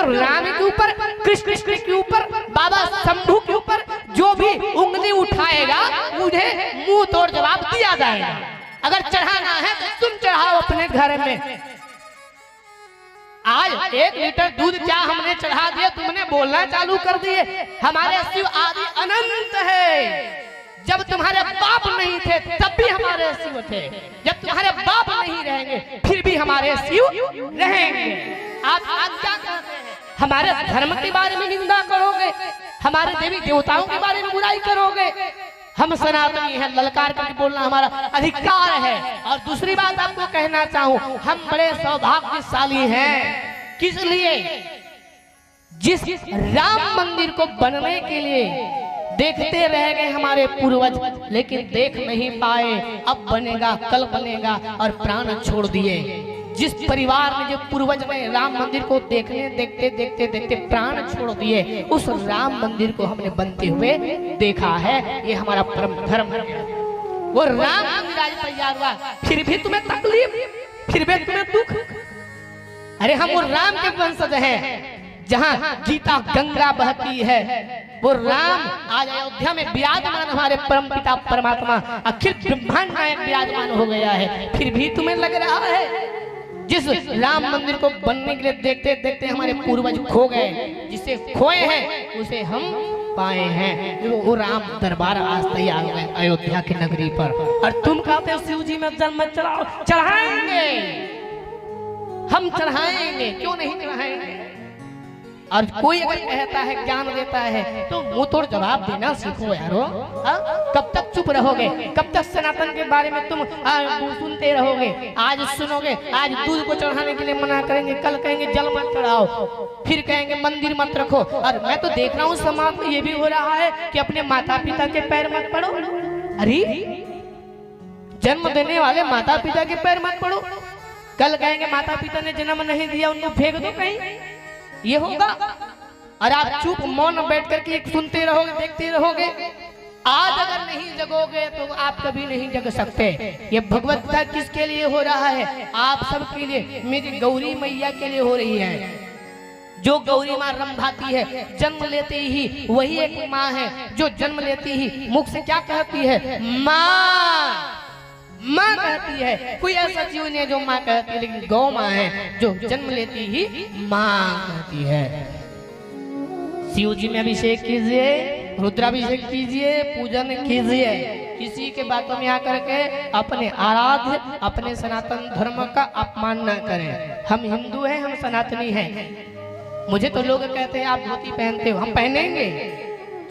जो राम के ऊपर, कृष्ण के ऊपर, बाबा शंभू के ऊपर जो भी उंगली उठाएगा मुझे मुंह तोड़ जवाब दिया जाएगा। अगर चढ़ाना है तो तुम चढ़ाओ अपने घर में। आज 1 लीटर दूध क्या हमने चढ़ा दिया, तुमने बोलना चालू कर दिए हमारे शिव आदि अनंत है। जब तुम्हारे बाप नहीं थे तब भी हमारे शिव थे, जब तुम्हारे बाप नहीं रहेंगे फिर भी हमारे शिव रहेंगे। आज क्या कहते हैं, हमारे धर्म के बारे में निंदा करोगे, हमारे देवी देवताओं के बारे में बुराई करोगे। हम सनातनी हैं, ललकार करके बोलना हमारा अधिकार है। और दूसरी बात आपको कहना चाहूं, हम बड़े सौभाग्यशाली हैं। किस लिए? जिस राम मंदिर को बनने के लिए देखते रह गए हमारे पूर्वज, लेकिन देख नहीं पाए। अब बनेगा, कल बनेगा और प्राण छोड़ दिए। जिस परिवार ने, जो पूर्वज ने राम मंदिर को देखने देखते देखते देखते प्राण छोड़ दिए, उस राम मंदिर को हमने बनते हुए देखा है। ये हमारा परम धर्म है। वो राम मंदिर आज तैयार हुआ, फिर भी तुम्हें तकलीफ, फिर भी तुम्हें दुख। अरे हम वो राम के वंशज हैं, जहाँ गीता गंगा बहती है। वो राम आज अयोध्या में विराजमान, हमारे परम पिता परमात्मा अखिल ब्रह्मांड नायक विराजमान हो गया है। फिर भी तुम्हें लग रहा है जिस राम मंदिर को बनने के लिए देखते देखते हमारे पूर्वज खो गए, जिसे खोए हैं उसे हम पाए हैं। वो राम दरबार आज तैयार हुए अयोध्या की नगरी पर। और तुम कहते हो शिव जी में जन्म चढ़ाओ, चढ़ाएंगे, हम चढ़ाएंगे, क्यों नहीं चढ़ाएंगे। और कोई अगर कहता है, ज्ञान देता है, तो मुंह तोड़ जवाब देना सीखो यारो। कब तक चुप रहोगे, कब तक सनातन के बारे में तुम सुनते रहोगे। आज सुनोगे, आज दूध को चढ़ाने के लिए मना करेंगे, कल कहेंगे जल मत चढ़ाओ, फिर कहेंगे मंदिर मत रखो। और मैं तो देख रहा हूँ समाज में ये भी हो रहा है कि अपने माता पिता के पैर मत पड़ो। अरे जन्म देने वाले माता पिता के पैर मत पड़ो, कल कहेंगे माता पिता ने जन्म नहीं दिया, उनको फेंक दो कहीं। ये होगा? और आप चुप मौन बैठ करके सुनते रहोगे, देखते रहोगे। आज अगर नहीं जगोगे तो आप कभी नहीं जग सकते। ये भगवत गीता किसके लिए हो रहा है? आप सबके लिए, मेरी गौरी मैया के लिए हो रही है। जो गौरी माँ रंभाती है, जन्म लेते ही वही एक माँ है जो जन्म लेती ही मुख से क्या कहती है? माँ, माँ कहती है। कोई ऐसा जीव नहीं है जो माँ कहती है, लेकिन गौ माँ है जो जन्म लेती ही माँ कहती है। शिव जी में अभिषेक कीजिए, रुद्राभिषेक कीजिए, पूजन कीजिए। किसी के बातों में आकर के अपने आराध्य, अपने सनातन धर्म का अपमान न करें। हम हिंदू हैं, हम सनातनी हैं। मुझे तो लोग कहते हैं आप धोती पहनते हो, हम पहनेंगे,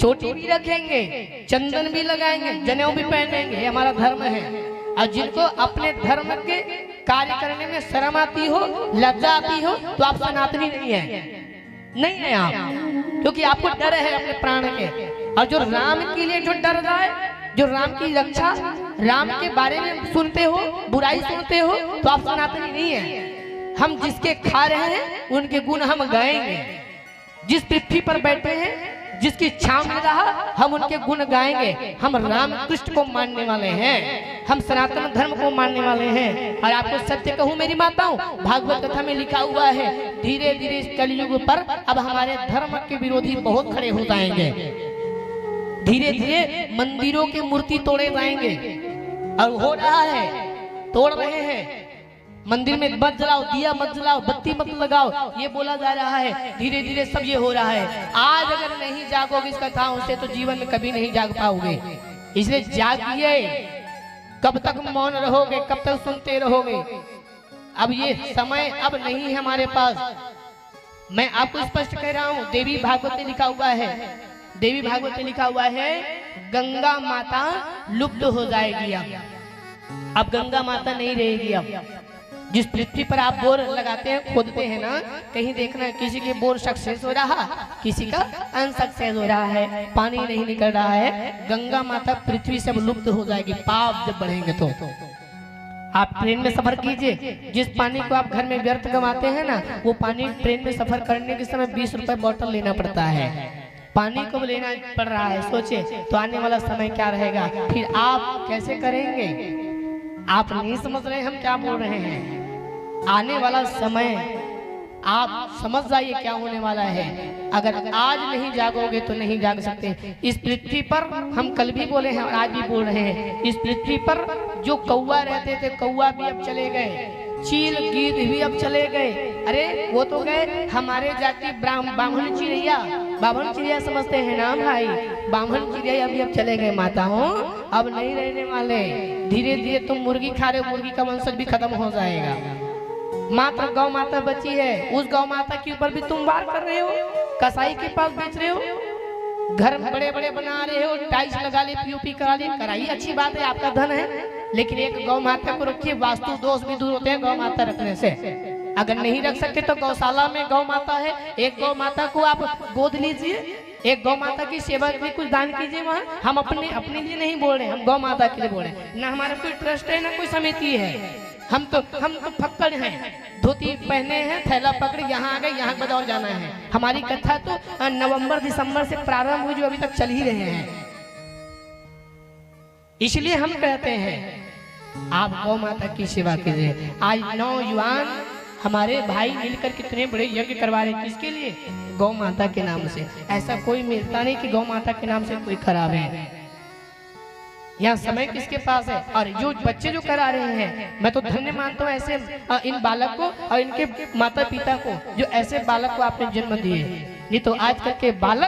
चोटी भी रखेंगे, चंदन भी लगाएंगे, जनेऊ भी पहनेंगे, हमारा धर्म है। और जिनको अपने धर्म के कार्य करने में शर्म आती हो, लज्जा आती हो, तो आप सनातनी नहीं है, नहीं है आप, क्योंकि आपको डर है अपने प्राण के। और जो राम के लिए जो डर जाए, जो राम की रक्षा, राम के बारे में सुनते हो, बुराई सुनते हो, तो आप सनातनी नहीं है। हम जिसके खा रहे हैं उनके गुण हम गाएंगे। जिस पृथ्वी पर बैठे हैं, जिसकी छांव में रहा, हम उनके गुण गाएंगे। हम राम कृष्ण को मानने वाले हैं, हम सनातन धर्म को मानने वाले हैं। और आपको सत्य कहूं मेरी माताओं, भागवत कथा में लिखा हुआ है, धीरे धीरे इस कलयुग पर अब हमारे धर्म के विरोधी बहुत खड़े हो जाएंगे। धीरे धीरे मंदिरों की मूर्ति तोड़े जाएंगे, और हो रहा है, तोड़ रहे हैं। मंदिर में मत जलाओ, दिया मत जलाओ, बत्ती मत लगाओ, ये बोला जा रहा है। धीरे धीरे सब ये हो रहा है। आज अगर नहीं जागोगे इस कथाओं से तो जीवन में कभी नहीं जाग पाओगे। इसलिए जागिए। कब तक मौन रहोगे, कब तक सुनते रहोगे? अब ये समय अब नहीं है हमारे पास। मैं आपको स्पष्ट कह रहा हूँ, देवी भागवत में लिखा हुआ है, देवी भागवत में लिखा हुआ है, गंगा माता लुप्त हो जाएगी। अब गंगा माता नहीं रहेगी। अब जिस पृथ्वी पर आप बोर लगाते हैं, खोदते हैं ना, कहीं देखना किसी के बोर सक्सेस हो रहा, किसी का अनसक्सेस हो रहा है, पानी नहीं निकल रहा है। गंगा माता पृथ्वी से लुप्त हो जाएगी पाप जब बढ़ेंगे तो। आप ट्रेन में सफर कीजिए, जिस पानी को आप घर में व्यर्थ गंवाते हैं ना, वो पानी ट्रेन में सफर करने के समय 20 रुपए बोतल लेना पड़ता है। पानी को लेना पड़ रहा है। सोचिए तो आने वाला समय क्या रहेगा, फिर आप कैसे करेंगे? आप नहीं समझ रहे हम क्या बोल रहे हैं। आने वाला समय आप समझ जाइए क्या होने वाला है। अगर आज नहीं जागोगे तो नहीं जाग सकते। इस पृथ्वी पर हम कल भी बोले हैं और आज भी बोल रहे हैं, इस पृथ्वी पर जो कौवा रहते थे, कौवा भी अब चले गए, चील गिद्ध भी अब चले गए। अरे वो तो गए, हमारे जाति बामन चिड़िया, बामन चिड़िया समझते हैं ना भाई, बामन चिड़िया अभी अब चले गए माताओं, अब नहीं रहने वाले। धीरे धीरे तुम मुर्गी खा रहे हो, मुर्गी का वंशज भी खत्म हो जाएगा। मात्र गौ माता बची है, उस गौ माता के ऊपर भी तुम वार कर रहे हो, कसाई के पास बेच रहे हो, घर बड़े बड़े बना रहे हो, टाइल्स लगा ले, पीओपी करा ले, कराइए, अच्छी बात है, आपका धन है, लेकिन एक गौ माता को रखिए। वास्तु दोष भी दूर होते हैं गौ माता रखने से। अगर नहीं रख सकते तो गौशाला में गौ माता है, एक गौ माता को आप गोद लीजिए, एक गौ माता की सेवा भी कुछ दान कीजिए वहाँ। हम अपने लिए नहीं बोल रहे, हम गौ माता के लिए बोल रहे हैं। ना हमारा कोई ट्रस्ट है, ना कोई समिति है, हम तो फक्कड़ हैं, धोती पहने हैं, थैला पकड़े यहाँ आ गए, यहाँ बदौर जाना है। हमारी कथा तो नवंबर दिसंबर से प्रारंभ हुई, जो अभी तक चल ही रहे हैं। इसलिए हम कहते हैं आप गौ माता की सेवा कीजिए। आज नौजवान हमारे भाई मिलकर कितने बड़े यज्ञ करवा रहे हैं, किसके लिए? गौ माता के नाम से। ऐसा कोई मिलता नहीं कि गौ माता के नाम से कोई खराब है। यहाँ समय किसके पास है? और जो बच्चे जो करा रहे हैं, मैं तो धन्य मानता हूँ ऐसे इन बालक को और इनके माता पिता को, जो ऐसे बालक को आपने जन्म दिए। नहीं तो आजकल के बालक